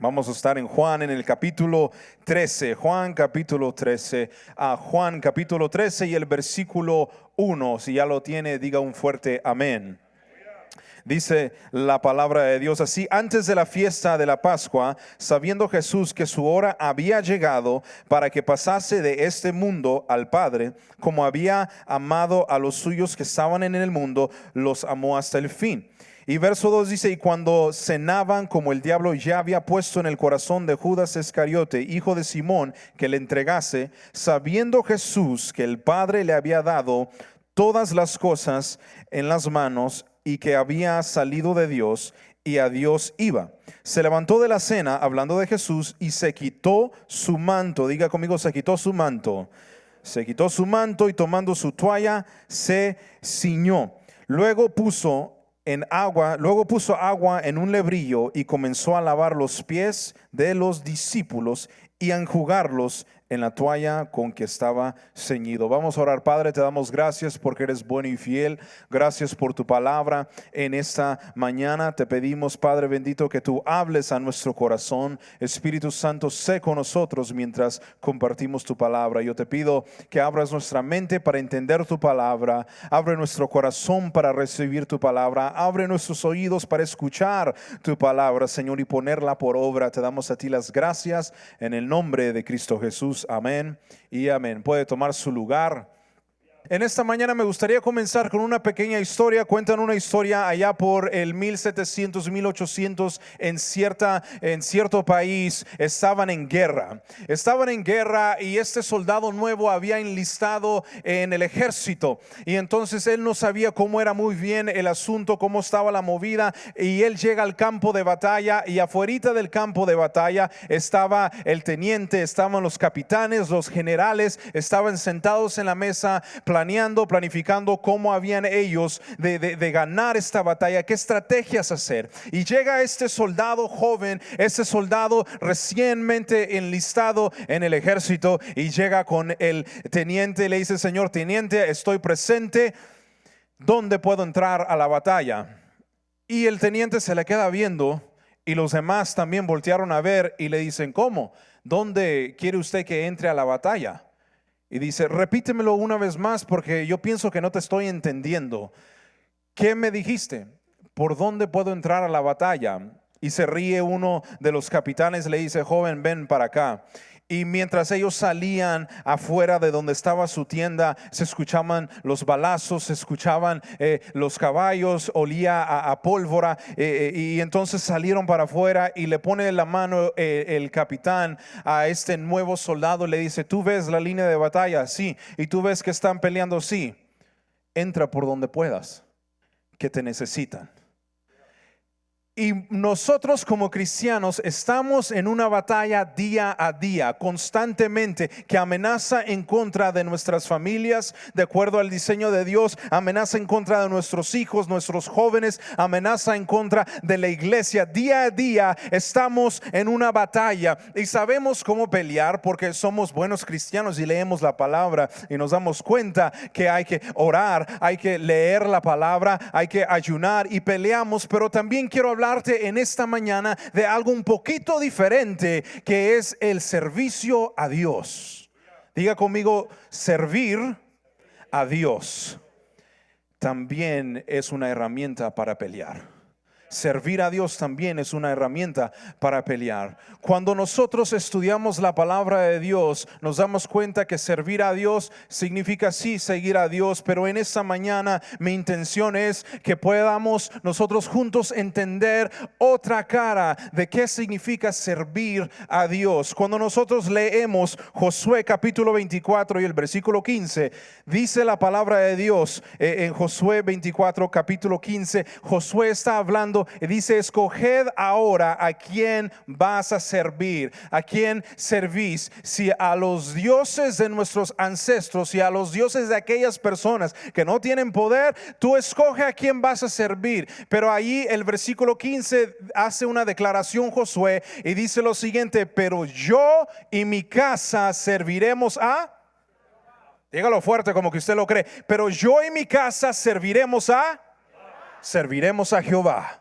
Vamos a estar en Juan en el capítulo 13, Juan capítulo 13, Juan capítulo 13 y el versículo 1. Si ya lo tiene, diga un fuerte amén. Dice la palabra de Dios así: antes de la fiesta de la Pascua, sabiendo Jesús que su hora había llegado para que pasase de este mundo al Padre, como había amado a los suyos que estaban en el mundo, los amó hasta el fin. Y verso 2 dice: y cuando cenaban, como el diablo ya había puesto en el corazón de Judas Iscariote, hijo de Simón, que le entregase, sabiendo Jesús que el Padre le había dado todas las cosas en las manos y que había salido de Dios y a Dios iba, se levantó de la cena, hablando de Jesús, y se quitó su manto. Diga conmigo: se quitó su manto. Se quitó su manto y tomando su toalla se ciñó. Luego puso agua en un lebrillo y comenzó a lavar los pies de los discípulos y a enjugarlos en la toalla con que estaba ceñido. Vamos a orar. Padre, te damos gracias porque eres bueno y fiel. Gracias por tu palabra en esta mañana. Te pedimos, Padre bendito, que tú hables a nuestro corazón. Espíritu Santo, sé con nosotros mientras compartimos tu palabra. Yo te pido que abras nuestra mente para entender tu palabra. Abre nuestro corazón para recibir tu palabra. Abre nuestros oídos para escuchar tu palabra, Señor, y ponerla por obra. Te damos a ti las gracias en el nombre de Cristo Jesús. Amén y amén. Puede tomar su lugar. En esta mañana me gustaría comenzar con una pequeña historia. Cuentan una historia allá por el 1700, 1800 en cierto país estaban en guerra. Estaban en guerra y este soldado nuevo había enlistado en el ejército. Y entonces él no sabía cómo era muy bien el asunto, cómo estaba la movida. Y él llega al campo de batalla y afuerita del campo de batalla estaba el teniente, estaban los capitanes, los generales, estaban sentados en la mesa planificando cómo habían ellos de ganar esta batalla, qué estrategias hacer. Y llega este soldado joven, este soldado recientemente enlistado en el ejército, y llega con el teniente. Le dice: señor teniente, estoy presente, ¿dónde puedo entrar a la batalla? Y el teniente se le queda viendo, y los demás también voltearon a ver y le dicen: ¿cómo? ¿Dónde quiere usted que entre a la batalla? Y dice: repítemelo una vez más porque yo pienso que no te estoy entendiendo. ¿Qué me dijiste? ¿Por dónde puedo entrar a la batalla? Y se ríe uno de los capitanes, le dice: joven, ven para acá. Y mientras ellos salían afuera de donde estaba su tienda, se escuchaban los balazos, se escuchaban los caballos, olía a pólvora, y entonces salieron para afuera y le pone la mano el capitán a este nuevo soldado. Le dice: ¿tú ves la línea de batalla? Sí. ¿Y tú ves que están peleando? Sí. Entra por donde puedas, que te necesitan. Y nosotros como cristianos estamos en una batalla día a día, constantemente, que amenaza en contra de nuestras familias, de acuerdo al diseño de Dios, amenaza en contra de nuestros hijos, nuestros jóvenes, amenaza en contra de la iglesia. Día a día estamos en una batalla y sabemos cómo pelear porque somos buenos cristianos y leemos la palabra y nos damos cuenta que hay que orar, hay que leer la palabra, hay que ayunar y peleamos. Pero también quiero hablarte en esta mañana de algo un poquito diferente, que es el servicio a Dios. Diga conmigo: servir a Dios también es una herramienta para pelear. Servir a Dios también es una herramienta para pelear. Cuando nosotros estudiamos la palabra de Dios, nos damos cuenta que servir a Dios significa sí seguir a Dios, pero en esta mañana mi intención es que podamos nosotros juntos entender otra cara de qué significa servir a Dios. Cuando nosotros leemos Josué capítulo 24 y el versículo 15, dice la palabra de Dios en Josué 24 capítulo 15, Josué está hablando y dice: escoged ahora a quién vas a servir, a quién servís, si a los dioses de nuestros ancestros y a los dioses de aquellas personas que no tienen poder. Tú escoge a quién vas a servir. Pero ahí el versículo 15 hace una declaración Josué y dice lo siguiente: pero yo y mi casa serviremos a... Dígalo fuerte como que usted lo cree. Pero yo y mi casa serviremos a Jehová.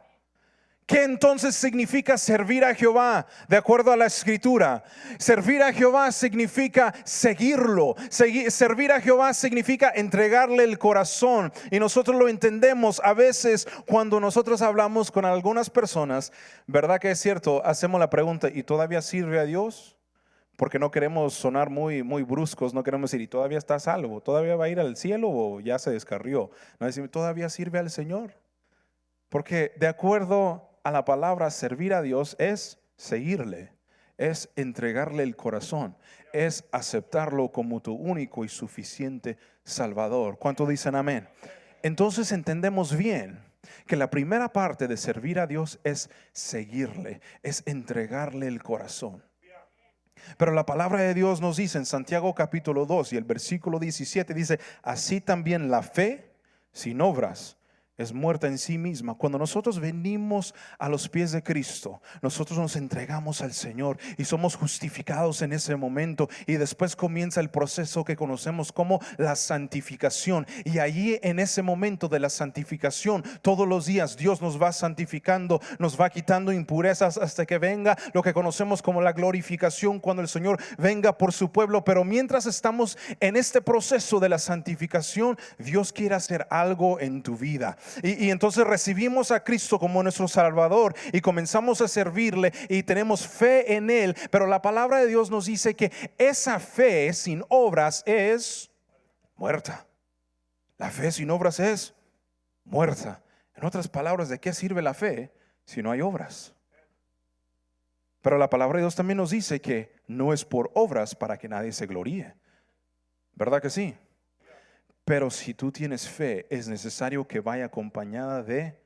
¿Qué entonces significa servir a Jehová? De acuerdo a la Escritura, servir a Jehová significa seguirlo. Servir a Jehová significa entregarle el corazón. Y nosotros lo entendemos a veces cuando nosotros hablamos con algunas personas. ¿Verdad que es cierto? Hacemos la pregunta, ¿y todavía sirve a Dios? Porque no queremos sonar muy bruscos, no queremos decir, ¿y todavía está salvo? ¿Todavía va a ir al cielo o ya se descarrió? No decimos, ¿todavía sirve al Señor? Porque de acuerdo a la palabra, servir a Dios es seguirle, es entregarle el corazón, es aceptarlo como tu único y suficiente Salvador. ¿Cuánto dicen amén? Entonces entendemos bien que la primera parte de servir a Dios es seguirle, es entregarle el corazón. Pero la palabra de Dios nos dice en Santiago capítulo 2 y el versículo 17 dice, así también la fe sin obras es muerta en sí misma. Cuando nosotros venimos a los pies de Cristo, nosotros nos entregamos al Señor y somos justificados en ese momento, y después comienza el proceso que conocemos como la santificación. Y allí en ese momento de la santificación, todos los días Dios nos va santificando, nos va quitando impurezas hasta que venga lo que conocemos como la glorificación, cuando el Señor venga por su pueblo. Pero mientras estamos en este proceso de la santificación, Dios quiere hacer algo en tu vida. Y entonces recibimos a Cristo como nuestro Salvador y comenzamos a servirle y tenemos fe en Él. Pero la palabra de Dios nos dice que esa fe sin obras es muerta. La fe sin obras es muerta. En otras palabras, ¿de qué sirve la fe si no hay obras? Pero la palabra de Dios también nos dice que no es por obras para que nadie se gloríe. ¿Verdad que sí? Pero si tú tienes fe, es necesario que vaya acompañada de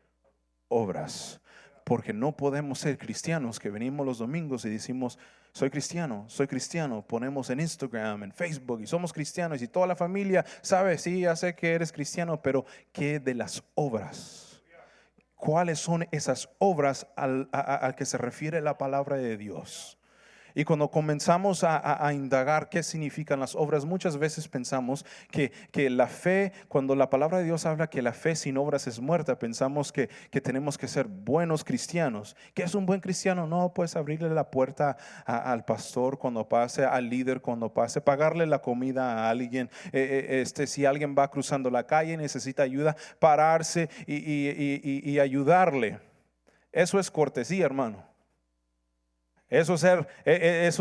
obras. Porque no podemos ser cristianos que venimos los domingos y decimos, soy cristiano. Ponemos en Instagram, en Facebook, y somos cristianos, y toda la familia sabe, sí, ya sé que eres cristiano, pero ¿qué de las obras? ¿Cuáles son esas obras al que se refiere la palabra de Dios? Y cuando comenzamos a indagar qué significan las obras, muchas veces pensamos que la fe, cuando la palabra de Dios habla que la fe sin obras es muerta, pensamos que tenemos que ser buenos cristianos. ¿Qué es un buen cristiano? No, pues abrirle la puerta al pastor cuando pase, al líder cuando pase, pagarle la comida a alguien. Si alguien va cruzando la calle y necesita ayuda, pararse y ayudarle. Eso es cortesía, hermano. Eso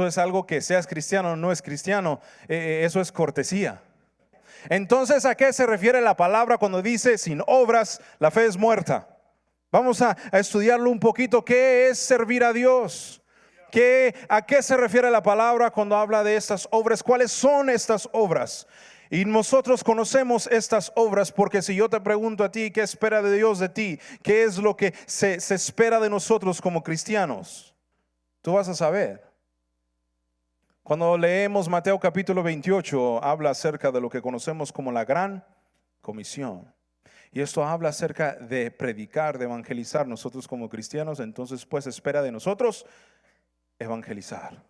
es algo que, seas cristiano o no es cristiano, eso es cortesía. Entonces, ¿a qué se refiere la palabra cuando dice sin obras la fe es muerta? Vamos a estudiarlo un poquito. ¿Qué es servir a Dios? ¿A qué se refiere la palabra cuando habla de estas obras? ¿Cuáles son estas obras? Y nosotros conocemos estas obras porque si yo te pregunto a ti, ¿qué espera de Dios de ti? ¿Qué es lo que se espera de nosotros como cristianos? Tú vas a saber. Cuando leemos Mateo capítulo 28, habla acerca de lo que conocemos como la gran comisión. Y esto habla acerca de predicar, de evangelizar. Nosotros como cristianos, entonces pues espera de nosotros evangelizar.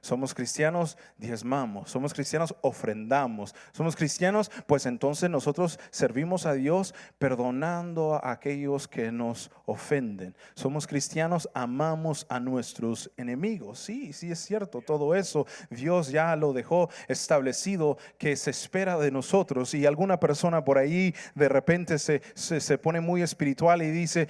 Somos cristianos, diezmamos. Somos cristianos, ofrendamos. Somos cristianos, pues entonces nosotros servimos a Dios perdonando a aquellos que nos ofenden. Somos cristianos, amamos a nuestros enemigos. Sí, es cierto, todo eso Dios ya lo dejó establecido que se espera de nosotros. Y alguna persona por ahí de repente se pone muy espiritual y dice,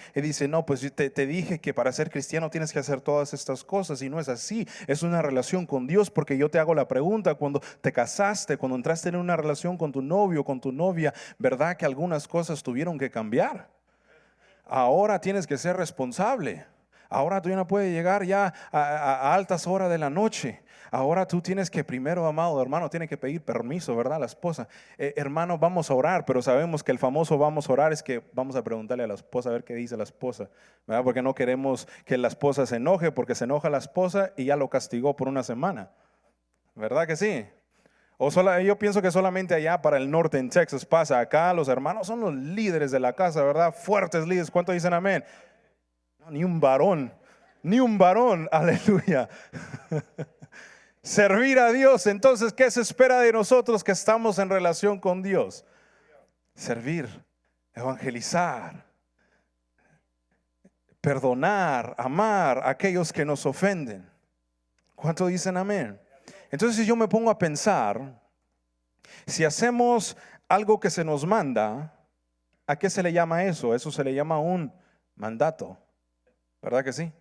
no, pues te dije que para ser cristiano tienes que hacer todas estas cosas, y no es así. Es una relación con Dios, porque yo te hago la pregunta: cuando te casaste, cuando entraste en una relación con tu novio, con tu novia, ¿verdad que algunas cosas tuvieron que cambiar? Ahora tienes que ser responsable. Ahora tú ya no puedes llegar ya a altas horas de la noche. Ahora tú tienes que primero, amado hermano, tiene que pedir permiso, ¿verdad? La esposa, hermano, vamos a orar, pero sabemos que el famoso vamos a orar es que vamos a preguntarle a la esposa a ver qué dice la esposa, ¿verdad? Porque no queremos que la esposa se enoje, porque se enoja la esposa y ya lo castigó por una semana, ¿verdad que sí? Yo pienso que solamente allá para el norte en Texas pasa. Acá los hermanos son los líderes de la casa, ¿verdad? Fuertes líderes. ¿Cuánto dicen amén? No, ni un varón, aleluya. Servir a Dios. Entonces, ¿qué se espera de nosotros que estamos en relación con Dios? Servir, evangelizar, perdonar, amar a aquellos que nos ofenden. ¿Cuánto dicen amén? Entonces yo me pongo a pensar, si hacemos algo que se nos manda, ¿a qué se le llama eso? Eso se le llama un mandato, ¿verdad que sí?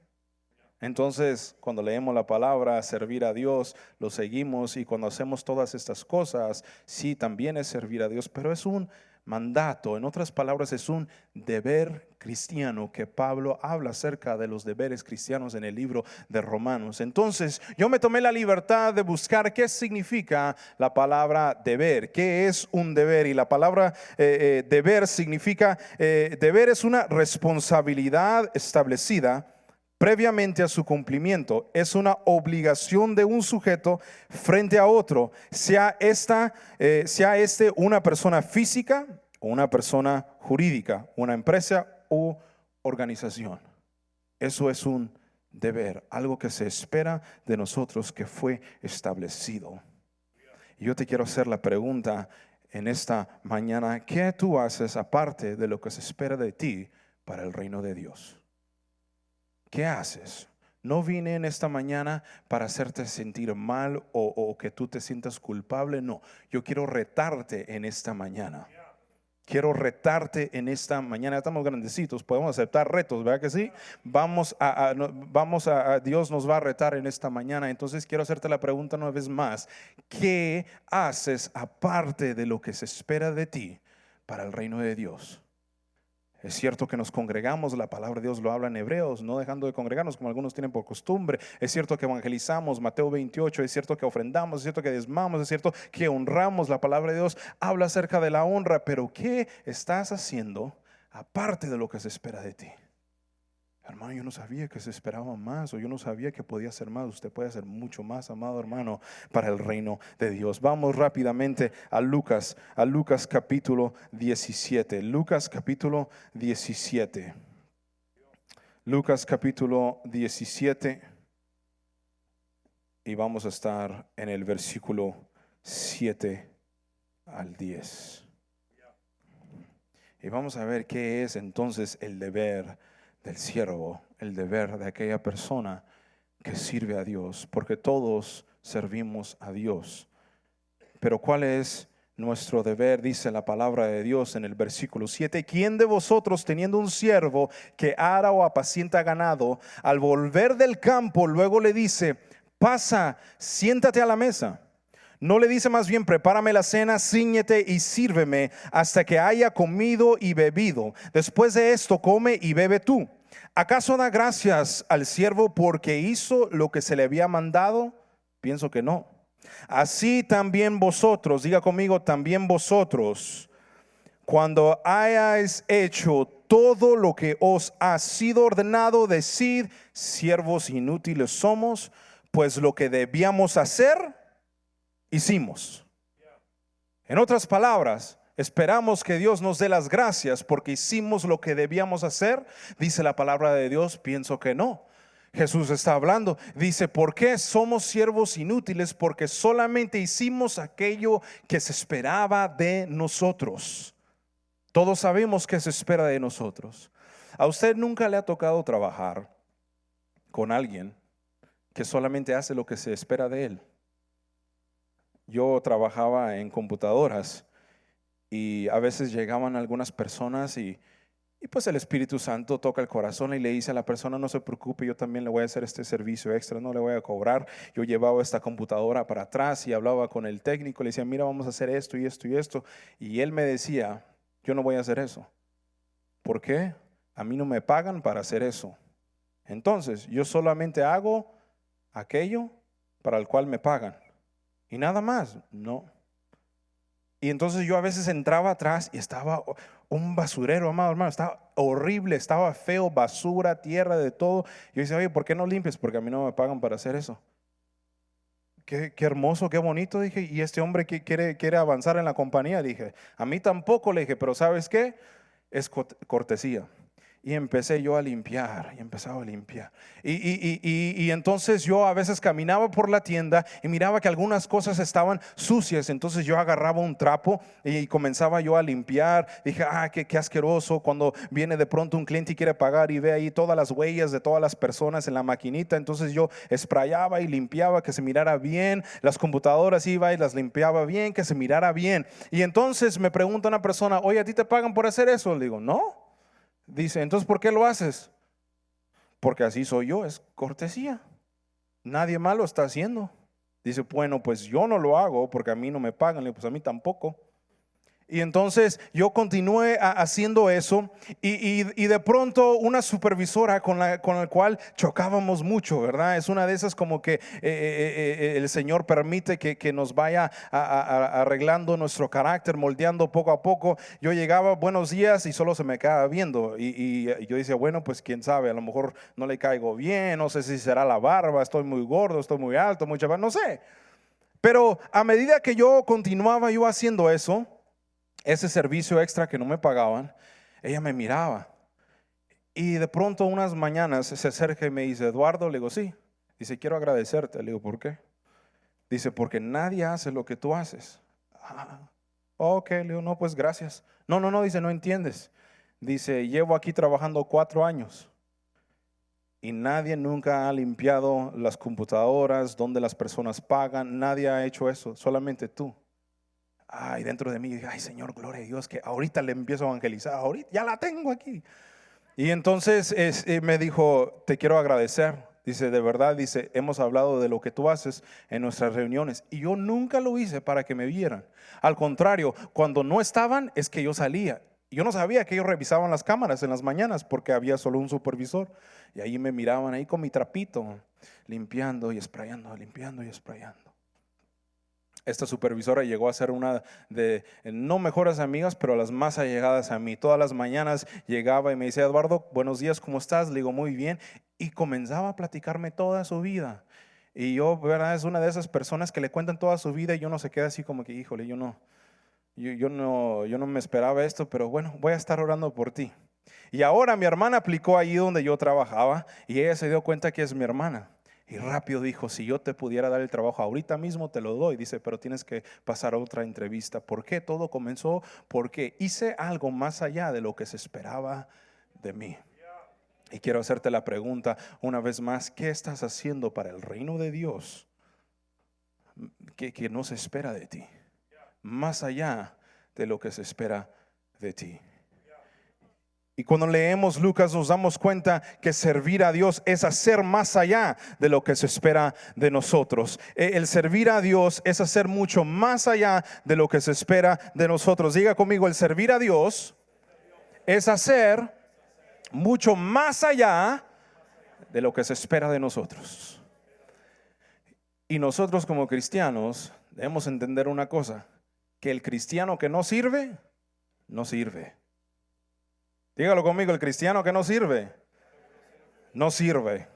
Entonces, cuando leemos la palabra, servir a Dios, lo seguimos, y cuando hacemos todas estas cosas, sí, también es servir a Dios, pero es un mandato. En otras palabras, es un deber cristiano, que Pablo habla acerca de los deberes cristianos en el libro de Romanos. Entonces, yo me tomé la libertad de buscar qué significa la palabra deber, qué es un deber. Y la palabra deber significa, deber es una responsabilidad establecida previamente a su cumplimiento. Es una obligación de un sujeto frente a otro, sea este una persona física o una persona jurídica, una empresa u organización. Eso es un deber, algo que se espera de nosotros, que fue establecido. Y yo te quiero hacer la pregunta en esta mañana: ¿qué tú haces aparte de lo que se espera de ti para el reino de Dios? ¿Qué haces? No vine en esta mañana para hacerte sentir mal o que tú te sientas culpable. No, yo quiero retarte en esta mañana. Quiero retarte en esta mañana. Estamos grandecitos, podemos aceptar retos, ¿verdad que sí? Dios nos va a retar en esta mañana. Entonces quiero hacerte la pregunta una vez más: ¿qué haces aparte de lo que se espera de ti para el reino de Dios? Es cierto que nos congregamos, la palabra de Dios lo habla en Hebreos, no dejando de congregarnos como algunos tienen por costumbre. Es cierto que evangelizamos, Mateo 28, es cierto que ofrendamos, es cierto que diezmamos, es cierto que honramos. La palabra de Dios habla acerca de la honra, pero ¿qué estás haciendo aparte de lo que se espera de ti? Hermano, yo no sabía que se esperaba más, o yo no sabía que podía hacer más. Usted puede hacer mucho más, amado hermano, para el reino de Dios. Vamos rápidamente a Lucas capítulo 17. Lucas capítulo 17. Lucas capítulo 17. Y vamos a estar en el versículo 7 al 10. Y vamos a ver qué es entonces el deber del siervo, el deber de aquella persona que sirve a Dios, porque todos servimos a Dios. Pero ¿cuál es nuestro deber? Dice la palabra de Dios en el versículo 7: ¿quién de vosotros, teniendo un siervo que ara o apacienta ganado, al volver del campo luego le dice: pasa, siéntate a la mesa? No le dice más bien: prepárame la cena, cíñete y sírveme hasta que haya comido y bebido. Después de esto come y bebe tú. ¿Acaso da gracias al siervo porque hizo lo que se le había mandado? Pienso que no. Así también vosotros, diga conmigo, también vosotros, cuando hayáis hecho todo lo que os ha sido ordenado, decid: siervos inútiles somos, pues lo que debíamos hacer hicimos. En otras palabras, esperamos que Dios nos dé las gracias porque hicimos lo que debíamos hacer. Dice la palabra de Dios, pienso que no. Jesús está hablando, dice: ¿por qué somos siervos inútiles? Porque solamente hicimos aquello que se esperaba de nosotros. Todos sabemos que se espera de nosotros. ¿A usted nunca le ha tocado trabajar con alguien que solamente hace lo que se espera de él? Yo trabajaba en computadoras y a veces llegaban algunas personas y pues el Espíritu Santo toca el corazón y le dice a la persona: no se preocupe, yo también le voy a hacer este servicio extra, no le voy a cobrar. Yo llevaba esta computadora para atrás y hablaba con el técnico, le decía: mira, vamos a hacer esto y esto y esto. Y él me decía: yo no voy a hacer eso. ¿Por qué? A mí no me pagan para hacer eso. Entonces yo solamente hago aquello para el cual me pagan. Y nada más, no. Y entonces yo a veces entraba atrás y estaba un basurero, amado hermano, estaba horrible, estaba feo, basura, tierra, de todo. Yo decía: oye, ¿por qué no limpias? Porque a mí no me pagan para hacer eso. Qué hermoso, qué bonito, dije. Y este hombre que quiere avanzar en la compañía, dije. A mí tampoco, le dije, pero ¿sabes qué? Es cortesía. Y empecé yo a limpiar, y empezaba a limpiar. Y entonces yo a veces caminaba por la tienda y miraba que algunas cosas estaban sucias. Entonces yo agarraba un trapo y comenzaba yo a limpiar. Dije, qué asqueroso cuando viene de pronto un cliente y quiere pagar y ve ahí todas las huellas de todas las personas en la maquinita. Entonces yo sprayaba y limpiaba, que se mirara bien. Las computadoras iba y las limpiaba bien, que se mirara bien. Y entonces me pregunta una persona, oye, ¿a ti te pagan por hacer eso? Le digo, no. Dice, entonces, ¿por qué lo haces? Porque así soy yo, es cortesía. Nadie más lo está haciendo. Dice, bueno, pues yo no lo hago porque a mí no me pagan. Le digo, pues a mí tampoco. Y entonces yo continué haciendo eso y de pronto una supervisora con la cual chocábamos mucho, ¿verdad? Es una de esas como que el Señor permite que nos vaya arreglando nuestro carácter, moldeando poco a poco. Yo llegaba, buenos días, y solo se me quedaba viendo y yo decía, bueno, pues quién sabe, a lo mejor no le caigo bien, no sé si será la barba, estoy muy gordo, estoy muy alto, muy chaval, no sé. Pero a medida que yo continuaba yo haciendo eso, ese servicio extra que no me pagaban, ella me miraba y de pronto unas mañanas se acerca y me dice, Eduardo, le digo, sí. Dice, quiero agradecerte. Le digo, ¿por qué? Dice, porque nadie hace lo que tú haces. Ok, le digo, no, pues gracias. No, dice, no entiendes. Dice, llevo aquí trabajando 4 años y nadie nunca ha limpiado las computadoras donde las personas pagan. Nadie ha hecho eso, solamente tú. Y dentro de mí dije, ay Señor, gloria a Dios, que ahorita le empiezo a evangelizar, ahorita ya la tengo aquí. Y entonces me dijo, te quiero agradecer. Dice, de verdad, dice, hemos hablado de lo que tú haces en nuestras reuniones. Y yo nunca lo hice para que me vieran. Al contrario, cuando no estaban, es que yo salía. Yo no sabía que ellos revisaban las cámaras en las mañanas porque había solo un supervisor. Y ahí me miraban ahí con mi trapito, limpiando y sprayando, limpiando y sprayando. Esta supervisora llegó a ser una de, no mejores amigas, pero las más allegadas a mí. Todas las mañanas llegaba y me decía, Eduardo, buenos días, ¿cómo estás? Le digo, muy bien. Y comenzaba a platicarme toda su vida. Y yo, ¿verdad? Es una de esas personas que le cuentan toda su vida y yo no se queda así como que, híjole, yo no me esperaba esto, pero bueno, voy a estar orando por ti. Y ahora mi hermana aplicó allí donde yo trabajaba y ella se dio cuenta que es mi hermana. Y rápido dijo, si yo te pudiera dar el trabajo ahorita mismo te lo doy. Dice, pero tienes que pasar a otra entrevista. ¿Por qué? Todo comenzó porque hice algo más allá de lo que se esperaba de mí. Y quiero hacerte la pregunta una vez más, ¿qué estás haciendo para el reino de Dios que no se espera de ti? Más allá de lo que se espera de ti. Y cuando leemos Lucas nos damos cuenta que servir a Dios es hacer más allá de lo que se espera de nosotros. El servir a Dios es hacer mucho más allá de lo que se espera de nosotros. Diga conmigo, el servir a Dios es hacer mucho más allá de lo que se espera de nosotros. Y nosotros como cristianos debemos entender una cosa, que el cristiano que no sirve, no sirve. Dígalo conmigo, el cristiano que no sirve, no sirve.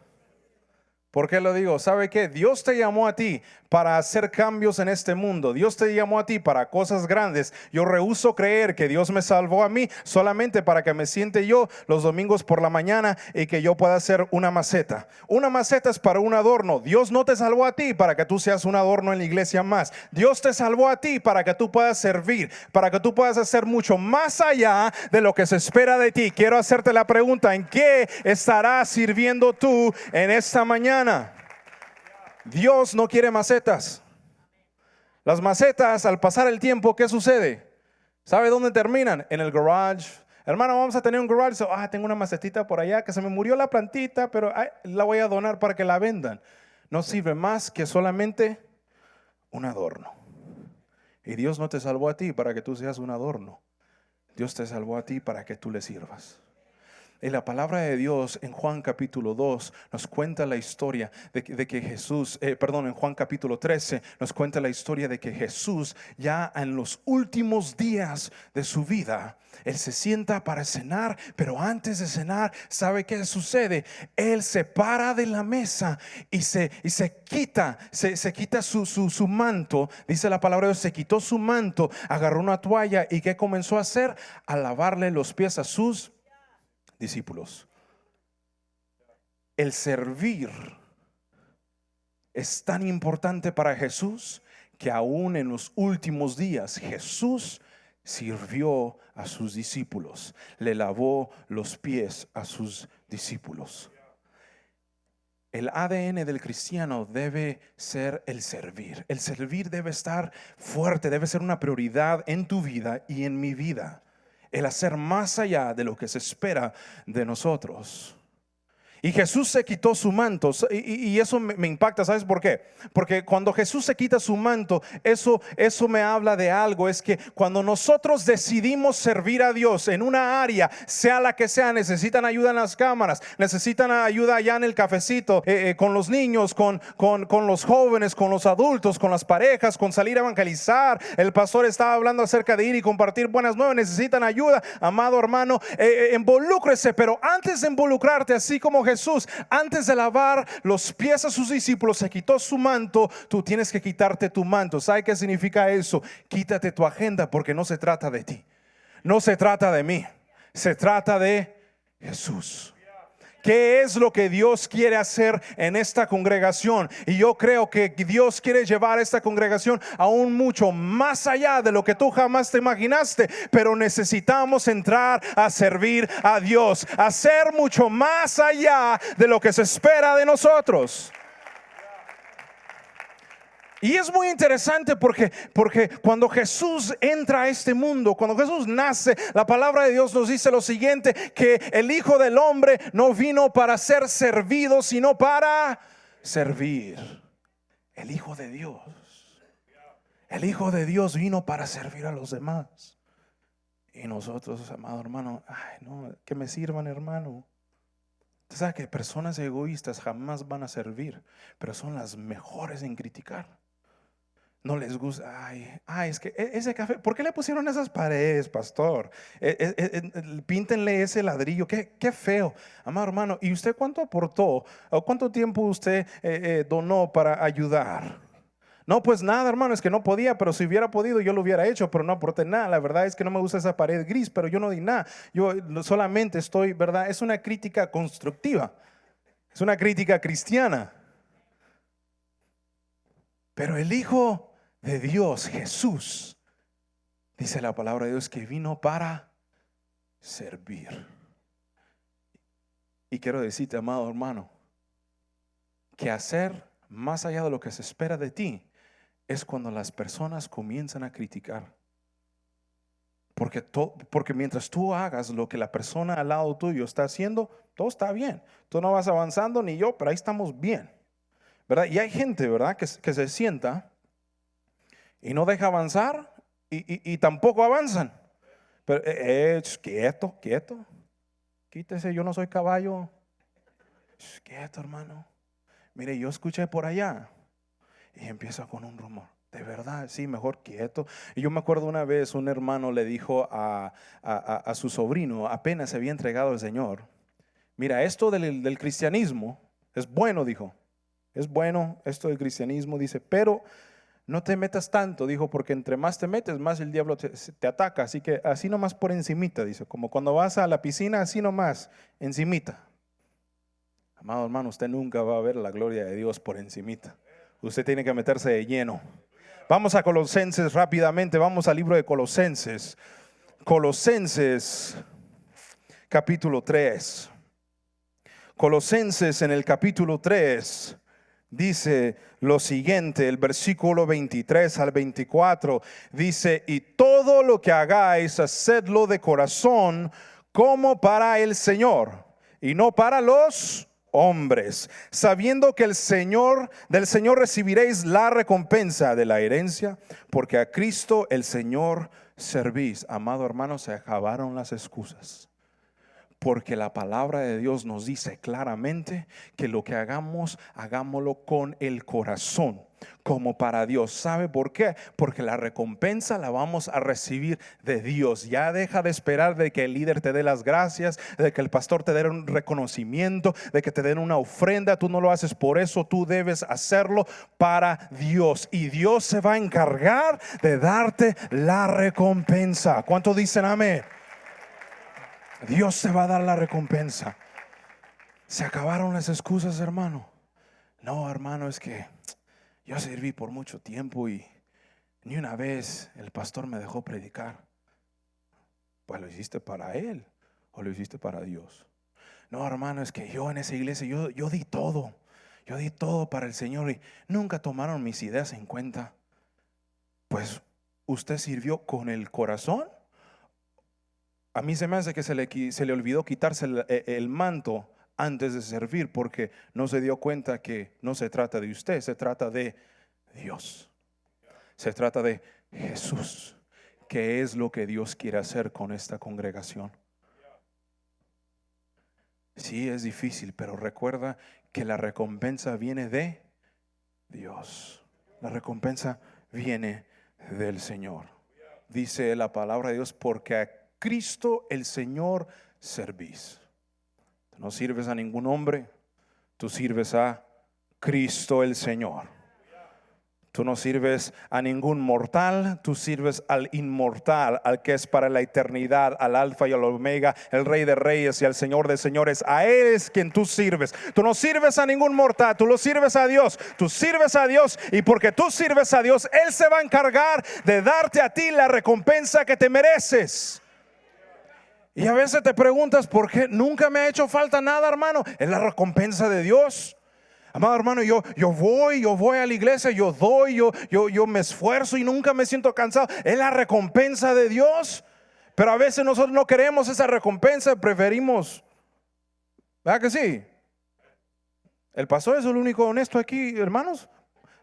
¿Por qué lo digo? ¿Sabe qué? Dios te llamó a ti para hacer cambios en este mundo. Dios te llamó a ti para cosas grandes. Yo rehúso creer que Dios me salvó a mí solamente para que me siente yo los domingos por la mañana y que yo pueda hacer una maceta. Una maceta es para un adorno. Dios no te salvó a ti para que tú seas un adorno en la iglesia más. Dios te salvó a ti para que tú puedas servir, para que tú puedas hacer mucho más allá de lo que se espera de ti. Quiero hacerte la pregunta, ¿en qué estarás sirviendo tú en esta mañana? Dios no quiere macetas. Las macetas, al pasar el tiempo, ¿qué sucede? ¿Sabe dónde terminan? En el garage. Hermano, vamos a tener un garage. Tengo una macetita por allá que se me murió la plantita, pero la voy a donar para que la vendan. No sirve más que solamente un adorno. Y Dios no te salvó a ti para que tú seas un adorno. Dios te salvó a ti para que tú le sirvas. En la palabra de Dios en Juan capítulo 2 nos cuenta la historia de que Jesús, en Juan capítulo 13 nos cuenta la historia de que Jesús ya en los últimos días de su vida, Él se sienta para cenar, pero antes de cenar, ¿sabe qué sucede? Él se para de la mesa y se quita su manto. Dice la palabra de Dios, se quitó su manto, agarró una toalla y ¿qué comenzó a hacer? A lavarle los pies a sus discípulos. El servir es tan importante para Jesús que aún en los últimos días Jesús sirvió a sus discípulos, le lavó los pies a sus discípulos. El ADN del cristiano debe ser el servir. El servir debe estar fuerte, debe ser una prioridad en tu vida y en mi vida. El hacer más allá de lo que se espera de nosotros. Y Jesús se quitó su manto, y eso me impacta. ¿Sabes por qué? Porque cuando Jesús se quita su manto, eso me habla de algo. Es que cuando nosotros decidimos servir a Dios en una área, sea la que sea, necesitan ayuda en las cámaras, necesitan ayuda allá en el cafecito, con los niños, con los jóvenes, con los adultos, con las parejas, con salir a evangelizar. El pastor estaba hablando acerca de ir y compartir buenas nuevas. Necesitan ayuda, amado hermano, involúcrese. Pero antes de involucrarte, así como Jesús, antes de lavar los pies a sus discípulos, se quitó su manto. Tú tienes que quitarte tu manto. ¿Sabe qué significa eso? Quítate tu agenda, porque no se trata de ti, no se trata de mí, se trata de Jesús. ¿Qué es lo que Dios quiere hacer en esta congregación? Y yo creo que Dios quiere llevar a esta congregación aún mucho más allá de lo que tú jamás te imaginaste. Pero necesitamos entrar a servir a Dios, a hacer mucho más allá de lo que se espera de nosotros. Y es muy interesante porque cuando Jesús entra a este mundo, cuando Jesús nace, la palabra de Dios nos dice lo siguiente: que el Hijo del Hombre no vino para ser servido, sino para servir. El Hijo de Dios, el Hijo de Dios vino para servir a los demás. Y nosotros, amado hermano, ay, no, que me sirvan, hermano. Usted sabe que personas egoístas jamás van a servir, pero son las mejores en criticar. No les gusta. Ay, es que ese café, ¿por qué le pusieron esas paredes, pastor? Píntenle ese ladrillo, qué feo. Amado hermano, ¿y usted cuánto aportó? ¿O cuánto tiempo usted donó para ayudar? No, pues nada, hermano, es que no podía, pero si hubiera podido yo lo hubiera hecho, pero no aporté nada. La verdad es que no me gusta esa pared gris, pero yo no di nada. Yo solamente estoy, ¿verdad? Es una crítica constructiva, es una crítica cristiana. Pero el Hijo de Dios, Jesús, dice la palabra de Dios que vino para servir. Y quiero decirte, amado hermano, que hacer más allá de lo que se espera de ti es cuando las personas comienzan a criticar. Porque mientras tú hagas lo que la persona al lado tuyo está haciendo, todo está bien. Tú no vas avanzando ni yo, pero ahí estamos bien, ¿verdad? Y hay gente, ¿verdad?, que se sienta y no deja avanzar y tampoco avanzan. Pero quieto, quítese, yo no soy caballo. Quieto, hermano. Mire, yo escuché por allá. Y empieza con un rumor. De verdad, sí, mejor quieto. Y yo me acuerdo una vez un hermano le dijo a su sobrino, apenas se había entregado al Señor: mira, esto del cristianismo es bueno, dijo. Es bueno esto del cristianismo, dice, pero no te metas tanto, dijo, porque entre más te metes, más el diablo te ataca. Así que así nomás por encimita, dice, como cuando vas a la piscina, así nomás, encimita. Amado hermano, usted nunca va a ver la gloria de Dios por encimita. Usted tiene que meterse de lleno. Vamos a Colosenses rápidamente, vamos al libro de Colosenses. Colosenses capítulo 3. Colosenses en el capítulo 3 dice lo siguiente, el versículo 23 al 24 dice: y todo lo que hagáis, hacedlo de corazón como para el Señor y no para los hombres, sabiendo que del Señor recibiréis la recompensa de la herencia, porque a Cristo el Señor servís. Amado hermano, se acabaron las excusas. Porque la palabra de Dios nos dice claramente que lo que hagamos, hagámoslo con el corazón, como para Dios. ¿Sabe por qué? Porque la recompensa la vamos a recibir de Dios. Ya deja de esperar de que el líder te dé las gracias, de que el pastor te dé un reconocimiento, de que te den una ofrenda. Tú no lo haces por eso, tú debes hacerlo para Dios. Y Dios se va a encargar de darte la recompensa. ¿Cuántos dicen amén? Dios te va a dar la recompensa. Se acabaron las excusas, hermano. No, hermano, es que yo serví por mucho tiempo y ni una vez el pastor me dejó predicar. Pues lo hiciste para él o lo hiciste para Dios. No, hermano, es que yo en esa iglesia yo di todo. Yo di todo para el Señor y nunca tomaron mis ideas en cuenta. Pues usted sirvió con el corazón. A mí se me hace que se le olvidó quitarse el manto antes de servir, porque no se dio cuenta que no se trata de usted, se trata de Dios. Se trata de Jesús. ¿Qué es lo que Dios quiere hacer con esta congregación? Sí, es difícil, pero recuerda que la recompensa viene de Dios. La recompensa viene del Señor. Dice la palabra de Dios, porque a Cristo el Señor servís. Tú no sirves a ningún hombre, tú sirves a Cristo el Señor. Tú no sirves a ningún mortal, tú sirves al inmortal, al que es para la eternidad, al alfa y al omega, el rey de reyes y al señor de señores. A él es quien tú sirves. Tú no sirves a ningún mortal, tú lo sirves a Dios. Tú sirves a Dios, y porque tú sirves a Dios, él se va a encargar de darte a ti la recompensa que te mereces. Y a veces te preguntas, ¿por qué nunca me ha hecho falta nada, hermano? Es la recompensa de Dios. Amado hermano, yo voy a la iglesia, yo doy, yo me esfuerzo y nunca me siento cansado. Es la recompensa de Dios. Pero a veces nosotros no queremos esa recompensa, preferimos. ¿Verdad que sí? El pastor es el único honesto aquí, hermanos.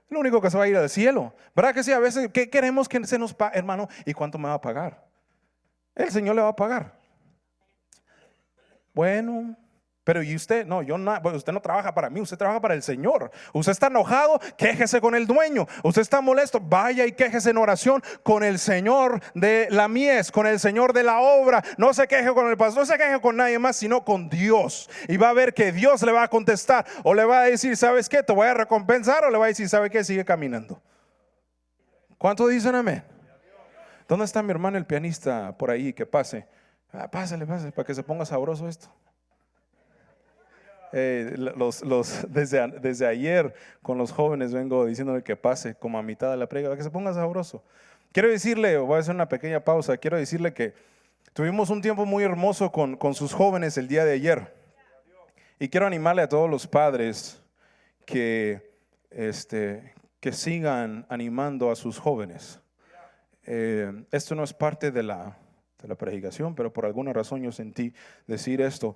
El único que se va a ir al cielo. ¿Verdad que sí? A veces, ¿qué queremos que se nos pague, hermano? ¿Y cuánto me va a pagar? El Señor le va a pagar. Bueno, pero ¿y usted? No, usted no trabaja para mí, usted trabaja para el Señor. Usted está enojado, quéjese con el dueño. Usted está molesto, vaya y quéjese en oración con el Señor de la mies, con el Señor de la obra. No se queje con el pastor, no se queje con nadie más, sino con Dios. Y va a ver que Dios le va a contestar, o le va a decir, ¿sabes qué? Te voy a recompensar, o le va a decir, ¿sabe qué? Sigue caminando. ¿Cuántos dicen amén? ¿Dónde está mi hermano el pianista por ahí? Que pase. Pásale, para que se ponga sabroso esto. Desde ayer con los jóvenes vengo diciéndole que pase como a mitad de la predica, para que se ponga sabroso. Quiero decirle, voy a hacer una pequeña pausa, quiero decirle que tuvimos un tiempo muy hermoso con sus jóvenes el día de ayer. Y quiero animarle a todos los padres que sigan animando a sus jóvenes. Esto no es parte de la predicación, pero por alguna razón yo sentí decir esto.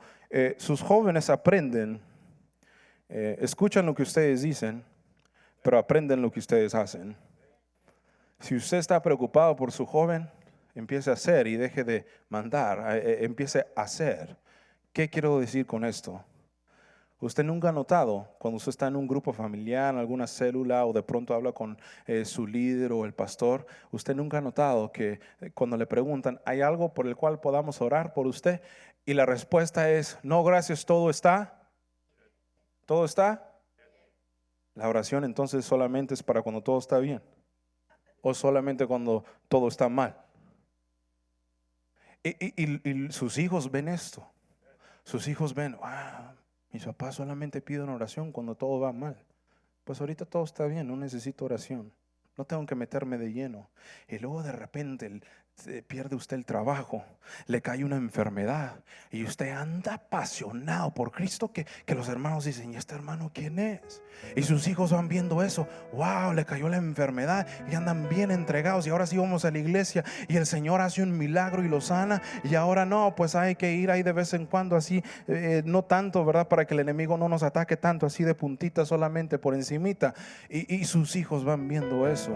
Sus jóvenes aprenden, escuchan lo que ustedes dicen, pero aprenden lo que ustedes hacen. Si usted está preocupado por su joven, empiece a hacer y deje de mandar, empiece a hacer. ¿Qué quiero decir con esto? ¿Usted nunca ha notado cuando usted está en un grupo familiar, en alguna célula, o de pronto habla con su líder o el pastor? ¿Usted nunca ha notado que cuando le preguntan, ¿hay algo por el cual podamos orar por usted? Y la respuesta es, no, gracias, todo está. ¿Todo está? La oración entonces solamente es para cuando todo está bien, o solamente cuando todo está mal. Y sus hijos ven esto. Sus hijos ven, mis papás solamente piden oración cuando todo va mal. Pues ahorita todo está bien, no necesito oración. No tengo que meterme de lleno. Y luego de repente pierde usted el trabajo, le cae una enfermedad y usted anda apasionado por Cristo que los hermanos dicen, ¿y este hermano quién es? Y sus hijos van viendo eso, wow, le cayó la enfermedad y andan bien entregados, y ahora sí vamos a la iglesia y el Señor hace un milagro y lo sana, y ahora no, pues hay que ir ahí de vez en cuando así, no tanto, ¿verdad? Para que el enemigo no nos ataque tanto, así de puntita, solamente por encimita, y sus hijos van viendo eso.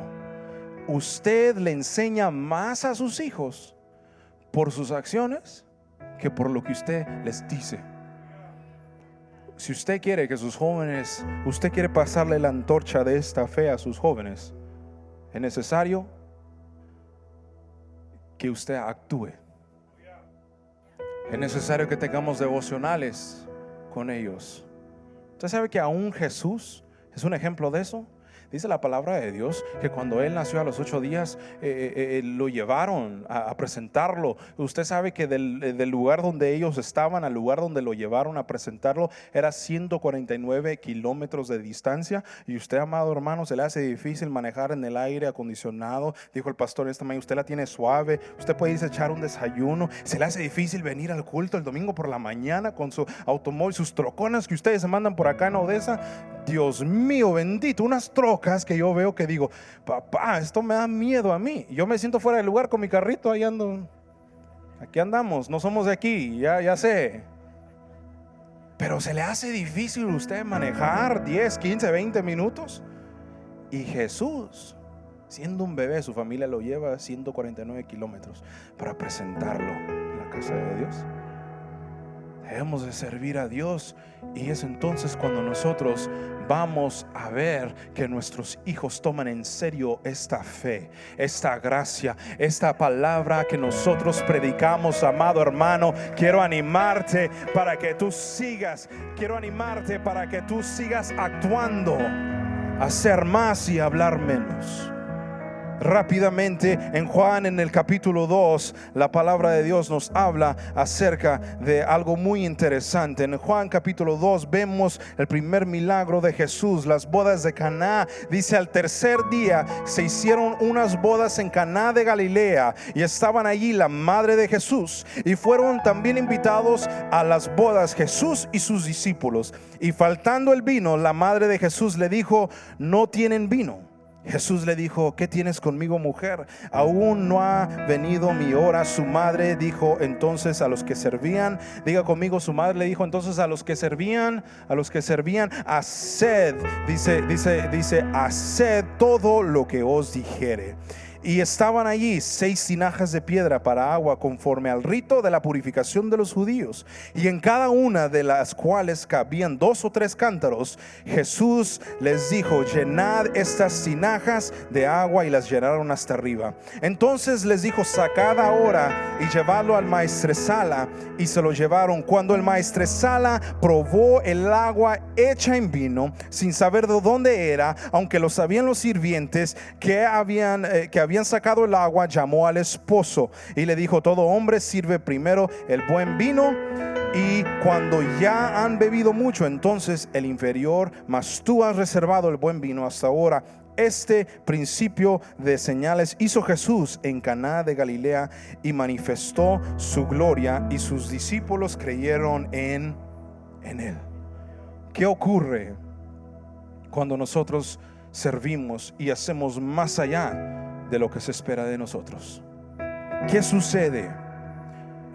Usted le enseña más a sus hijos por sus acciones que por lo que usted les dice. Si usted quiere que sus jóvenes, usted quiere pasarle la antorcha de esta fe a sus jóvenes, es necesario que usted actúe. Es necesario que tengamos devocionales con ellos. Usted sabe que aún Jesús es un ejemplo de eso. Dice la palabra de Dios que cuando él nació a los 8 días lo llevaron a presentarlo. Usted sabe que del lugar donde ellos estaban al lugar donde lo llevaron a presentarlo era 149 kilómetros de distancia. Y usted, amado hermano, se le hace difícil manejar en el aire acondicionado. Dijo el pastor esta mañana, usted la tiene suave, usted puede irse a echar un desayuno. Se le hace difícil venir al culto el domingo por la mañana con su automóvil, sus troconas que ustedes se mandan por acá en Odessa. Dios mío bendito, unas trocas que yo veo que digo, papá, esto me da miedo a mí. Yo me siento fuera de lugar con mi carrito, ahí ando. Aquí andamos, no somos de aquí, ya sé. Pero se le hace difícil a usted manejar 10, 15, 20 minutos. Y Jesús, siendo un bebé, su familia lo lleva a 149 kilómetros para presentarlo en la casa de Dios. Debemos de servir a Dios, y es entonces cuando nosotros vamos a ver que nuestros hijos toman en serio esta fe, esta gracia, esta palabra que nosotros predicamos. Amado hermano, quiero animarte para que tú sigas, actuando, hacer más y hablar menos. Rápidamente, en Juan, en el capítulo 2, la palabra de Dios nos habla acerca de algo muy interesante. En Juan capítulo 2 vemos el primer milagro de Jesús, las bodas de Caná. Dice, al tercer día se hicieron unas bodas en Caná de Galilea, y estaban allí la madre de Jesús, y fueron también invitados a las bodas Jesús y sus discípulos. Y faltando el vino, la madre de Jesús le dijo, no tienen vino. Jesús le dijo, ¿qué tienes conmigo, mujer? Aún no ha venido mi hora. Su madre dijo entonces a los que servían, diga conmigo, su madre le dijo entonces a los que servían, haced, dice, haced todo lo que os dijere. Y estaban allí 6 tinajas de piedra para agua, conforme al rito de la purificación de los judíos, y en cada una de las cuales cabían 2 o 3 cántaros. Jesús les dijo, llenad estas tinajas de agua, y las llenaron hasta arriba. Entonces les dijo, sacad ahora y llevadlo al maestresala, y se lo llevaron. Cuando el maestresala probó el agua hecha en vino, sin saber de dónde era, aunque lo sabían los sirvientes que habían sacado el agua, llamó al esposo y le dijo, todo hombre sirve primero el buen vino, y cuando ya han bebido mucho, entonces el inferior, mas tú has reservado el buen vino hasta ahora. Este principio de señales hizo Jesús en Caná de Galilea, y manifestó su gloria, y sus discípulos creyeron en él. ¿Qué ocurre cuando nosotros servimos y hacemos más allá de lo que se espera de nosotros? ¿Qué sucede?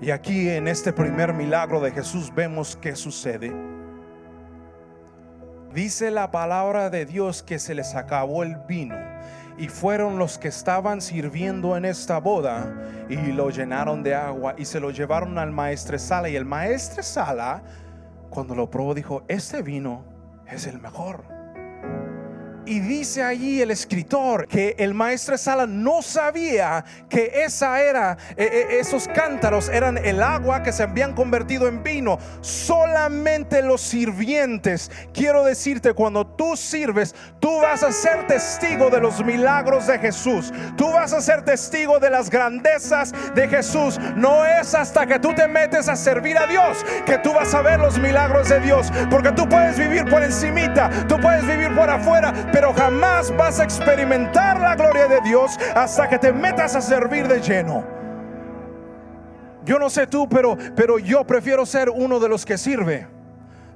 Y aquí en este primer milagro de Jesús vemos qué sucede. Dice la palabra de Dios que se les acabó el vino, y fueron los que estaban sirviendo en esta boda y lo llenaron de agua y se lo llevaron al maestresala. Y el maestresala, cuando lo probó, dijo, este vino es el mejor. Y dice allí el escritor que el maestresala no sabía que esos cántaros eran el agua que se habían convertido en vino. Solamente los sirvientes. Quiero decirte, cuando tú sirves, tú vas a ser testigo de los milagros de Jesús. Tú vas a ser testigo de las grandezas de Jesús. No es hasta que tú te metes a servir a Dios que tú vas a ver los milagros de Dios, porque tú puedes vivir por encimita, tú puedes vivir por afuera, pero jamás vas a experimentar la gloria de Dios hasta que te metas a servir de lleno. Yo no sé tú, pero yo prefiero ser uno de los que sirve.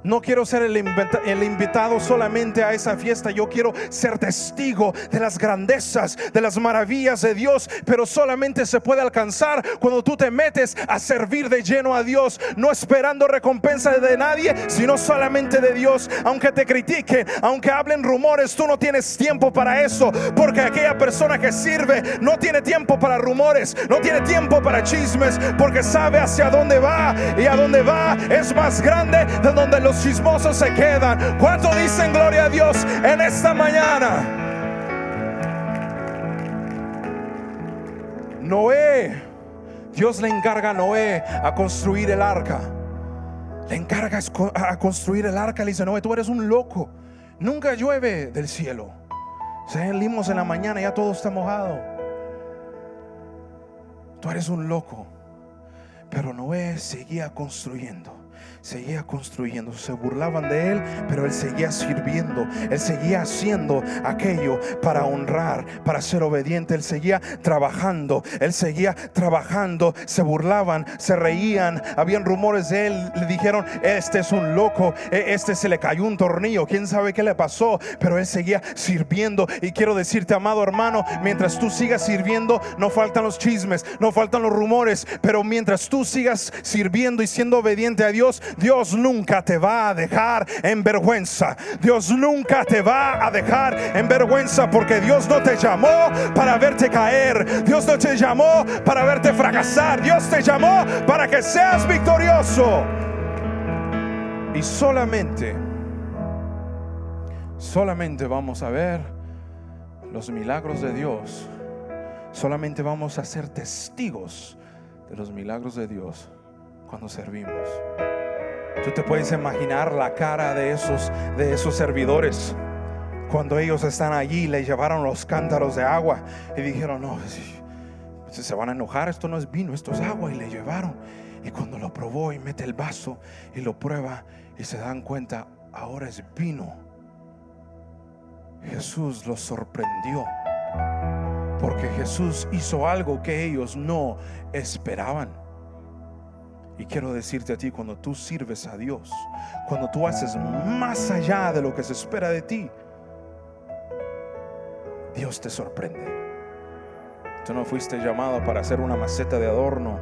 No quiero ser el invitado solamente a esa fiesta. Yo quiero ser testigo de las grandezas, de las maravillas de Dios. Pero solamente se puede alcanzar cuando tú te metes a servir de lleno a Dios, no esperando recompensa de nadie, sino solamente de Dios. Aunque te critiquen, aunque hablen rumores, tú no tienes tiempo para eso, porque aquella persona que sirve no tiene tiempo para rumores, no tiene tiempo para chismes, porque sabe hacia dónde va, y a dónde va es más grande de donde los chismosos se quedan. ¿Cuánto dicen gloria a Dios en esta mañana? Noé, Dios le encarga a Noé a construir el arca. Le encarga a construir el arca. Le dice, Noé, tú eres un loco. Nunca llueve del cielo. Salimos en la mañana, ya todo está mojado. Tú eres un loco. Pero Noé seguía construyendo. Seguía construyendo. Se burlaban de él, pero él seguía sirviendo. Él seguía haciendo aquello para honrar, para ser obediente. Él seguía trabajando. Él seguía trabajando. Se burlaban, se reían. Habían rumores de él. Le dijeron: este es un loco, este se le cayó un tornillo, quién sabe qué le pasó. Pero él seguía sirviendo. Y quiero decirte, amado hermano, mientras tú sigas sirviendo, no faltan los chismes, no faltan los rumores. Pero mientras tú sigas sirviendo y siendo obediente a Dios, Dios nunca te va a dejar en vergüenza. Dios nunca te va a dejar en vergüenza, porque Dios no te llamó para verte caer. Dios no te llamó para verte fracasar. Dios te llamó para que seas victorioso. Y solamente vamos a ver los milagros de Dios. Solamente vamos a ser testigos de los milagros de Dios cuando servimos. Tú te puedes imaginar la cara de esos servidores cuando ellos están allí. Le llevaron los cántaros de agua y dijeron: no, se van a enojar, esto no es vino, esto es agua. Y le llevaron, y cuando lo probó y mete el vaso y lo prueba y se dan cuenta, ahora es vino. Jesús los sorprendió, porque Jesús hizo algo que ellos no esperaban. Y quiero decirte a ti, cuando tú sirves a Dios, cuando tú haces más allá de lo que se espera de ti, Dios te sorprende. Tú no fuiste llamado para hacer una maceta de adorno.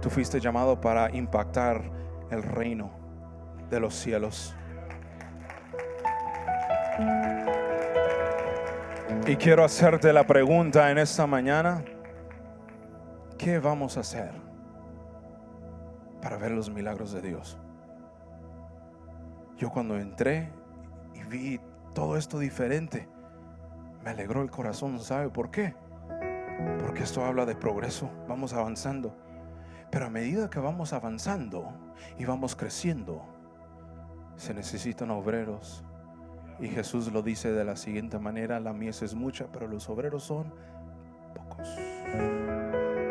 Tú fuiste llamado para impactar el reino de los cielos. Y quiero hacerte la pregunta en esta mañana: ¿qué vamos a hacer para ver los milagros de Dios? Yo cuando entré y vi todo esto diferente, me alegró el corazón. ¿Sabe por qué? Porque esto habla de progreso. Vamos avanzando, pero a medida que vamos avanzando y vamos creciendo, se necesitan obreros. Y Jesús lo dice de la siguiente manera: la mies es mucha, pero los obreros son pocos.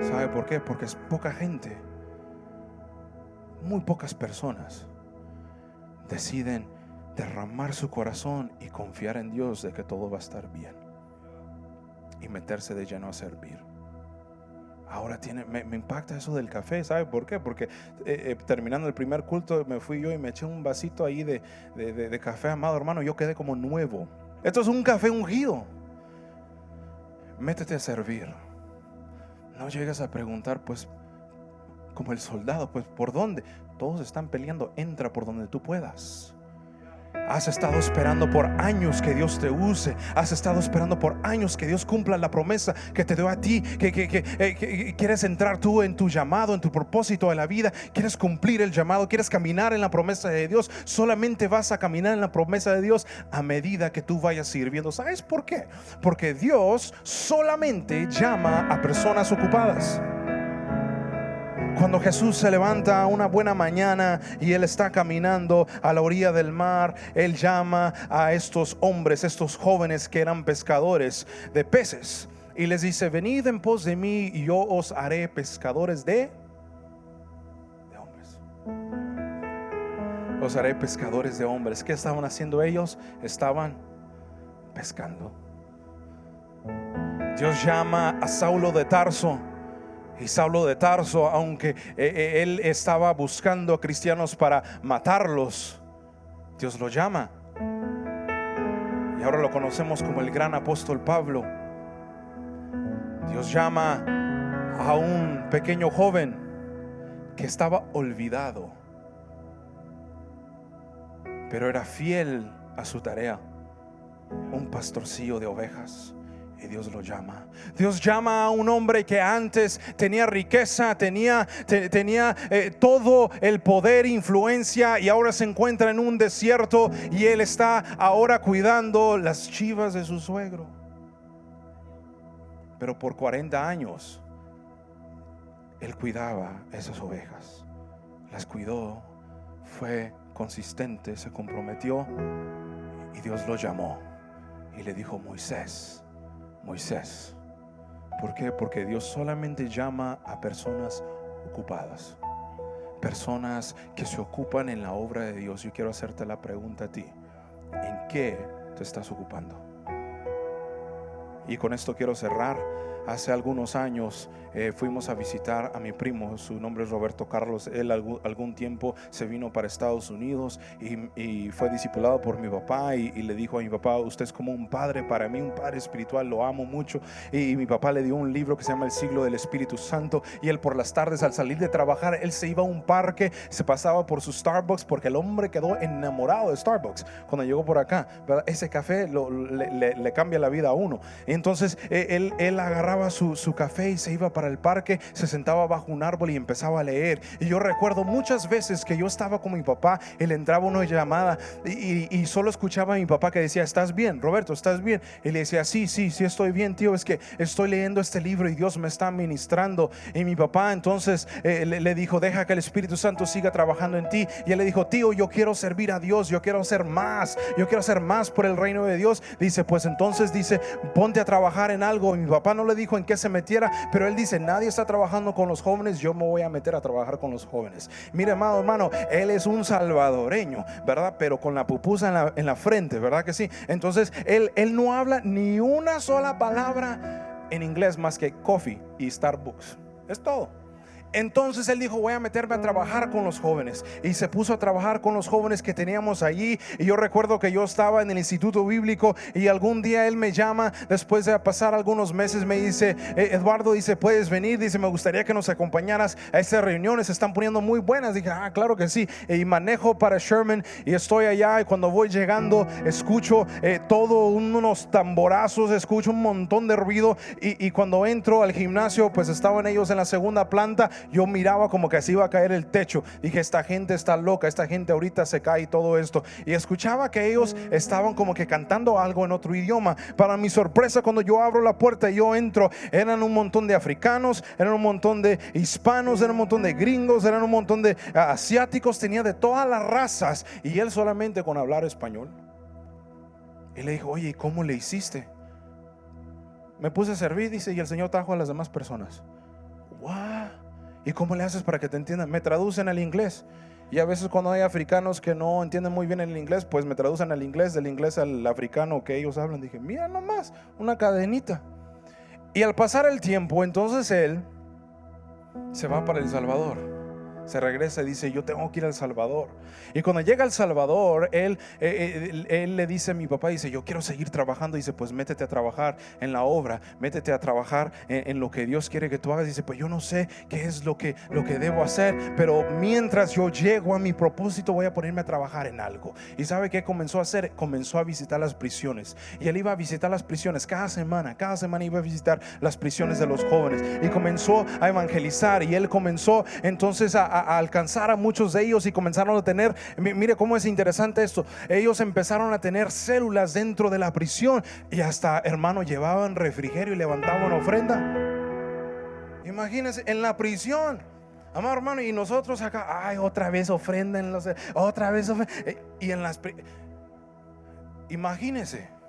¿Sabe por qué? Porque es poca gente. Muy pocas personas deciden derramar su corazón y confiar en Dios de que todo va a estar bien, y meterse de lleno a servir. Ahora me impacta eso del café. ¿Sabe por qué? Porque terminando el primer culto me fui yo y me eché un vasito ahí de café. Amado hermano, yo quedé como nuevo. Esto es un café ungido. Métete a servir. No llegas a preguntar, pues, como el soldado, pues, ¿por dónde? Todos están peleando. Entra por donde tú puedas. Has estado esperando por años que Dios te use. Has estado esperando por años que Dios cumpla la promesa que te dio a ti. Que quieres entrar tú en tu llamado, en tu propósito de la vida. Quieres cumplir el llamado. Quieres caminar en la promesa de Dios. Solamente vas a caminar en la promesa de Dios a medida que tú vayas sirviendo. ¿Sabes por qué? Porque Dios solamente llama a personas ocupadas. Cuando Jesús se levanta una buena mañana y Él está caminando a la orilla del mar, Él llama a estos hombres, estos jóvenes que eran pescadores de peces, y les dice: venid en pos de mí y yo os haré pescadores de hombres. Os haré pescadores de hombres. ¿Qué estaban haciendo ellos? Estaban pescando. Dios llama a Saulo de Tarso. Y Saulo de Tarso, aunque él estaba buscando a cristianos para matarlos, Dios lo llama. Y ahora lo conocemos como el gran apóstol Pablo. Dios llama a un pequeño joven que estaba olvidado, pero era fiel a su tarea, un pastorcillo de ovejas. Y Dios lo llama. Dios llama a un hombre que antes tenía riqueza, tenía todo el poder, influencia, y ahora se encuentra en un desierto, y él está ahora cuidando las chivas de su suegro. Pero por 40 años él cuidaba esas ovejas, las cuidó, fue consistente, se comprometió, y Dios lo llamó. y le dijo: Moisés, Moisés. ¿Por qué? Porque Dios solamente llama a personas ocupadas, personas que se ocupan en la obra de Dios. Yo quiero hacerte la pregunta a ti: ¿en qué te estás ocupando? Y con esto quiero cerrar. Hace algunos años fuimos a visitar a mi primo, su nombre es Roberto Carlos. Él algún tiempo se vino para Estados Unidos y fue discipulado por mi papá, y le dijo a mi papá: usted es como un padre para mí, un padre espiritual, lo amo mucho. Y mi papá le dio un libro que se llama El Siglo del Espíritu Santo, y él por las tardes, al salir de trabajar, él se iba a un parque, se pasaba por su Starbucks, porque el hombre quedó enamorado de Starbucks cuando llegó por acá, ¿verdad? Ese café le cambia la vida a uno. Entonces él agarraba su café y se iba para el parque, se sentaba bajo un árbol y empezaba a leer. Y yo recuerdo muchas veces que yo estaba con mi papá, él entraba una llamada y solo escuchaba a mi papá que decía: ¿estás bien, Roberto? ¿Estás bien? Y le decía: sí estoy bien, tío, es que estoy leyendo este libro y Dios me está ministrando. Y mi papá entonces le dijo: deja que el Espíritu Santo siga trabajando en ti. Y él le dijo: tío, yo quiero servir a Dios, yo quiero hacer más por el reino de Dios. Dice: pues entonces, dice, ponte a trabajar en algo. Y mi papá no le dijo en qué se metiera, pero él dice: nadie está trabajando con los jóvenes, yo me voy a meter a trabajar con los jóvenes. Mire, amado hermano, él es un salvadoreño, ¿verdad? Pero con la pupusa en la frente, ¿verdad que sí? Entonces él no habla ni una sola palabra en inglés más que coffee y Starbucks, es todo. Entonces él dijo: voy a meterme a trabajar con los jóvenes. Y se puso a trabajar con los jóvenes que teníamos allí. Y yo recuerdo que yo estaba en el instituto bíblico, y algún día él me llama, después de pasar algunos meses, me dice: Eduardo, dice, ¿puedes venir? Dice: me gustaría que nos acompañaras a estas reuniones, se están poniendo muy buenas. Dije: claro que sí. Y manejo para Sherman y estoy allá, y cuando voy llegando escucho unos tamborazos, escucho un montón de ruido, y cuando entro al gimnasio, pues estaban ellos en la segunda planta. Yo miraba como que se iba a caer el techo. Dije: esta gente está loca, esta gente ahorita se cae y todo esto. Y escuchaba que ellos estaban como que cantando algo en otro idioma. Para mi sorpresa, cuando yo abro la puerta y yo entro, eran un montón de africanos, eran un montón de hispanos, eran un montón de gringos, eran un montón de asiáticos, tenía de todas las razas. Y él solamente con hablar español. Y le dijo: oye, ¿cómo le hiciste? Me puse a servir, dice, y el Señor trajo a las demás personas. ¡Wow! ¿Y cómo le haces para que te entiendan? Me traducen al inglés. Y a veces cuando hay africanos que no entienden muy bien el inglés, pues me traducen al inglés, del inglés al africano que ellos hablan. Dije: mira nomás, una cadenita. Y al pasar el tiempo, entonces él se va para El Salvador. Se regresa y dice: yo tengo que ir a El Salvador. Y cuando llega a El Salvador, él le dice a mi papá, dice: yo quiero seguir trabajando. Dice: pues métete a trabajar en la obra, métete a trabajar en lo que Dios quiere que tú hagas. Dice: pues yo no sé qué es lo que debo hacer, pero mientras yo llego a mi propósito, voy a ponerme a trabajar en algo. ¿Y sabe qué comenzó a hacer? Comenzó a visitar las prisiones. Y él iba a visitar las prisiones cada semana iba a visitar las prisiones de los jóvenes, y comenzó a evangelizar. Y él comenzó entonces a alcanzar a muchos de ellos, y comenzaron a tener, mire cómo es interesante esto, ellos empezaron a tener células dentro de la prisión, y hasta, hermano, llevaban refrigerio y levantaban ofrenda. Imagínense, en la prisión, amado hermano, y nosotros acá: ay, otra vez ofrenda, otra vez ofrenda. Y en las imagínense.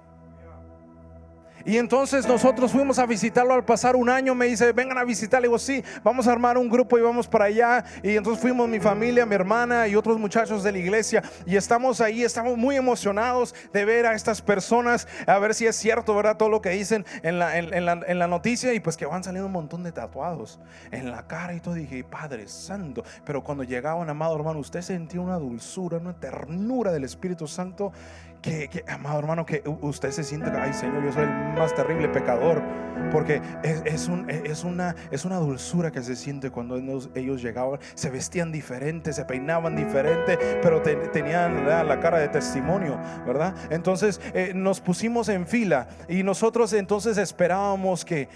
Y entonces nosotros fuimos a visitarlo. Al pasar un año me dice: vengan a visitar. Le digo: sí, vamos a armar un grupo y vamos para allá. Y entonces fuimos mi familia, mi hermana y otros muchachos de la iglesia, y estamos ahí, estamos muy emocionados de ver a estas personas, a ver si es cierto, ¿verdad?, todo lo que dicen en la noticia. Y pues que van saliendo un montón de tatuados en la cara y todo. Dije: Padre Santo. Pero cuando llegaban, amado hermano, usted sentía una dulzura, una ternura del Espíritu Santo, que amado hermano, que usted se siente: ay, Señor, yo soy el más terrible pecador. Porque es una dulzura que se siente cuando ellos llegaban. Se vestían diferente, se peinaban diferente, pero tenían la cara de testimonio, ¿verdad? Entonces nos pusimos en fila, y nosotros entonces esperábamos que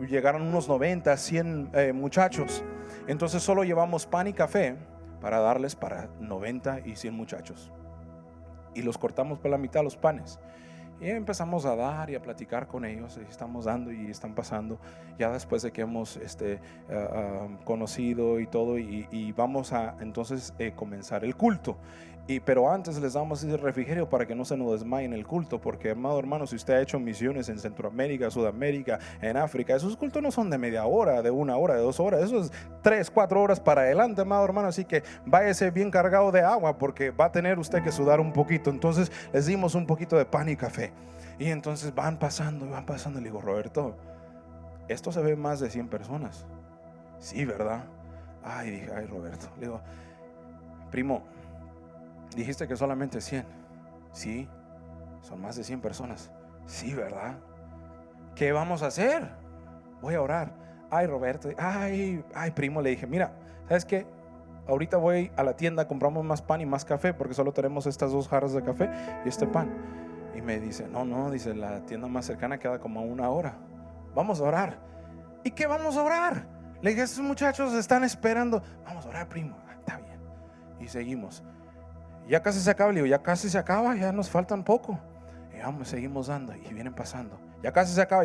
llegaran unos 90, 100 muchachos. Entonces solo llevamos pan y café para darles para 90 y 100 muchachos, y los cortamos por la mitad los panes. Y empezamos a dar y a platicar con ellos, y estamos dando y están pasando. Ya después de que hemos conocido y todo, y vamos a entonces comenzar el culto. Pero antes les damos ese refrigerio para que no se nos desmayen el culto, porque amado hermano, si usted ha hecho misiones en Centroamérica, Sudamérica, en África, esos cultos no son de media hora, de 1 hora, de 2 horas, eso es 3, 4 horas para adelante, amado hermano. Así que váyase bien cargado de agua, porque va a tener usted que sudar un poquito. Entonces les dimos un poquito de pan y café, y entonces van pasando. Le digo, Roberto, esto se ve más de 100 personas. Sí, ¿verdad? Dije, Roberto, le digo, primo, dijiste que solamente 100. Sí, son más de 100 personas. Sí, ¿verdad? ¿Qué vamos a hacer? Voy a orar. Roberto, primo, le dije, mira, ¿sabes qué? Ahorita voy a la tienda, compramos más pan y más café, porque solo tenemos estas 2 jarras de café y este pan. Y me dice, no, dice, la tienda más cercana queda como a 1 hora. Vamos a orar. ¿Y qué vamos a orar? Le dije, estos muchachos están esperando. Vamos a orar, primo. Está bien. Y seguimos. Ya casi se acaba, le digo, ya casi se acaba, ya nos faltan poco. Y seguimos dando y vienen pasando. Ya casi se acaba,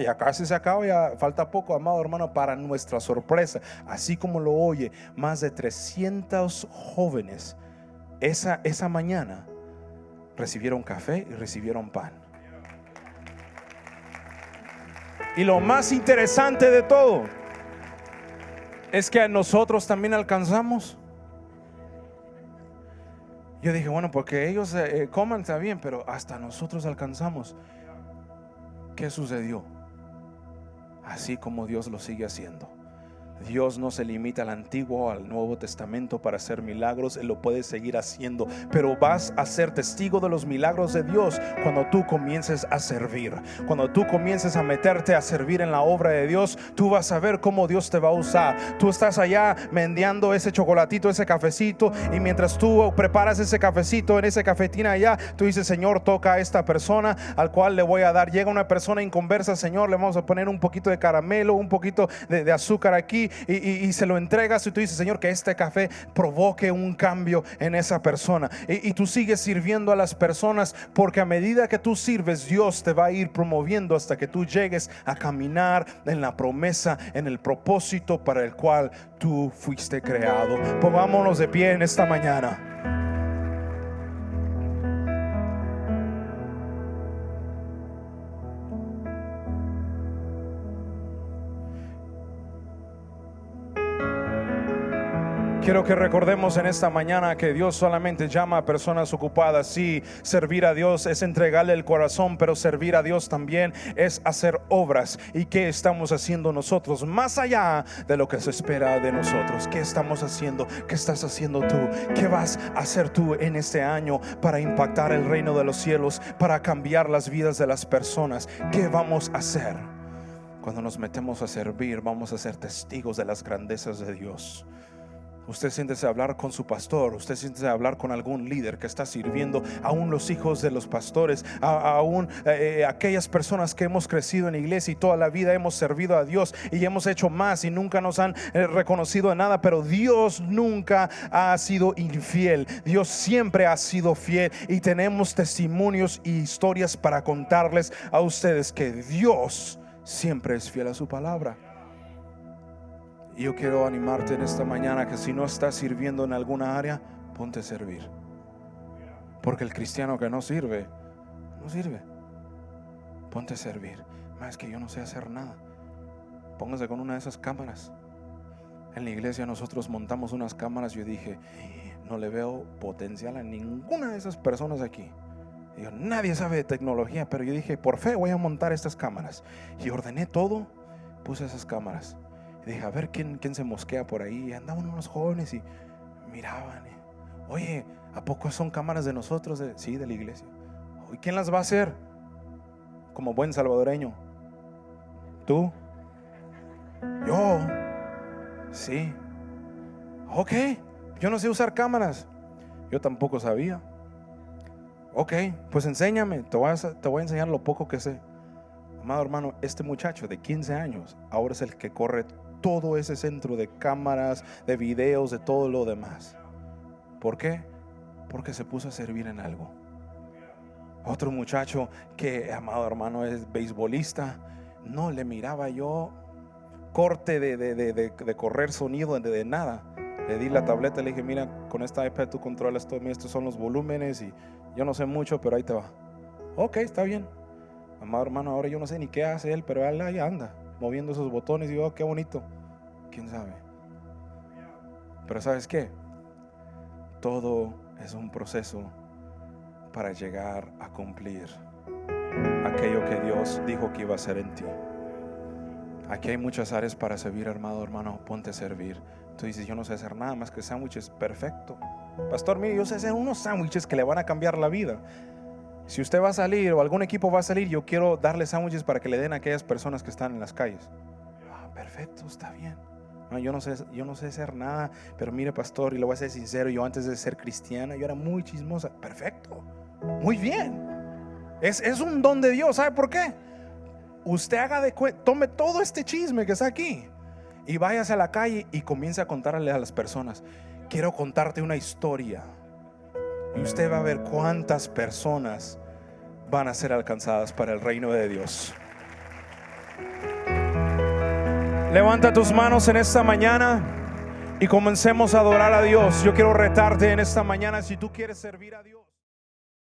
ya falta poco, amado hermano. Para nuestra sorpresa, así como lo oye, más de 300 jóvenes esa mañana recibieron café y recibieron pan. Y lo más interesante de todo es que a nosotros también alcanzamos. Yo dije, bueno, porque ellos coman está bien, pero hasta nosotros alcanzamos. ¿Qué sucedió? Así como Dios lo sigue haciendo. Dios no se limita al Antiguo o al Nuevo Testamento para hacer milagros. Él lo puede seguir haciendo, pero vas a ser testigo de los milagros de Dios cuando tú comiences a servir. Cuando tú comiences a meterte a servir en la obra de Dios, tú vas a ver cómo Dios te va a usar. Tú estás allá mendiando ese chocolatito, ese cafecito, y mientras tú preparas ese cafecito en esa cafetina allá, tú dices, Señor, toca a esta persona al cual le voy a dar. Llega una persona inconversa, Señor, le vamos a poner un poquito de caramelo, un poquito de azúcar aquí, y se lo entregas, y tú dices, Señor, que este café provoque un cambio en esa persona, y tú sigues sirviendo a las personas, porque a medida que tú sirves, Dios te va a ir promoviendo hasta que tú llegues a caminar en la promesa, en el propósito para el cual tú fuiste creado. Pongámonos de pie en esta mañana. Quiero que recordemos en esta mañana que Dios solamente llama a personas ocupadas. Sí, servir a Dios es entregarle el corazón, pero servir a Dios también es hacer obras. ¿Y qué estamos haciendo nosotros más allá de lo que se espera de nosotros? ¿Qué estamos haciendo? ¿Qué estás haciendo tú? ¿Qué vas a hacer tú en este año para impactar el reino de los cielos, para cambiar las vidas de las personas? ¿Qué vamos a hacer? Cuando nos metemos a servir, vamos a ser testigos de las grandezas de Dios. Usted siéntese a hablar con su pastor, usted siéntese a hablar con algún líder que está sirviendo, aún los hijos de los pastores, aún aquellas personas que hemos crecido en la iglesia y toda la vida hemos servido a Dios y hemos hecho más y nunca nos han reconocido en nada, pero Dios nunca ha sido infiel. Dios siempre ha sido fiel, y tenemos testimonios y historias para contarles a ustedes que Dios siempre es fiel a su palabra. Y yo quiero animarte en esta mañana que si no estás sirviendo en alguna área, ponte a servir. Porque el cristiano que no sirve, no sirve. Ponte a servir. Más que yo no sé hacer nada, póngase con una de esas cámaras. En la iglesia nosotros montamos unas cámaras. Yo dije, no le veo potencial a ninguna de esas personas aquí. Digo, nadie sabe de tecnología, pero yo dije, por fe voy a montar estas cámaras. Y ordené todo, puse esas cámaras. Y dije, a ver quién se mosquea por ahí. Y andaban unos jóvenes y miraban. Oye, ¿a poco son cámaras de nosotros? Sí, de la iglesia. ¿Y quién las va a hacer? Como buen salvadoreño, ¿tú? Yo. Sí. Ok, yo no sé usar cámaras. Yo tampoco sabía. Ok, pues enséñame. Te voy a enseñar lo poco que sé. Amado hermano, este muchacho de 15 años ahora es el que corre todo ese centro de cámaras, de videos, de todo lo demás. ¿Por qué? Porque se puso a servir en algo. Otro muchacho que, amado hermano, es beisbolista. No le miraba yo corte de correr sonido, de nada. Le di la tableta y le dije, mira, con esta iPad tú controlas todo, mira, estos son los volúmenes y yo no sé mucho, pero ahí te va. Ok, está bien. Amado hermano, ahora yo no sé ni qué hace él, pero él ahí anda, moviendo esos botones y yo, qué bonito. ¿Quién sabe? Pero ¿sabes qué? Todo es un proceso para llegar a cumplir aquello que Dios dijo que iba a hacer en ti. Aquí hay muchas áreas para servir, hermano, ponte a servir. Tú dices, yo no sé hacer nada más que sándwiches. Perfecto. Pastor, mire, yo sé hacer unos sándwiches que le van a cambiar la vida. Si usted va a salir o algún equipo va a salir, yo quiero darle sándwiches para que le den a aquellas personas que están en las calles. Perfecto, está bien. No, yo no sé hacer nada, pero mire, pastor, y lo voy a ser sincero, yo antes de ser cristiana, yo era muy chismosa. Perfecto, muy bien. Es un don de Dios. ¿Sabe por qué? Usted haga de cuenta, tome todo este chisme que está aquí y váyase a la calle y comience a contarle a las personas, quiero contarte una historia. Y usted va a ver cuántas personas van a ser alcanzadas para el reino de Dios. Levanta tus manos en esta mañana y comencemos a adorar a Dios. Yo quiero retarte en esta mañana, si tú quieres servir a Dios.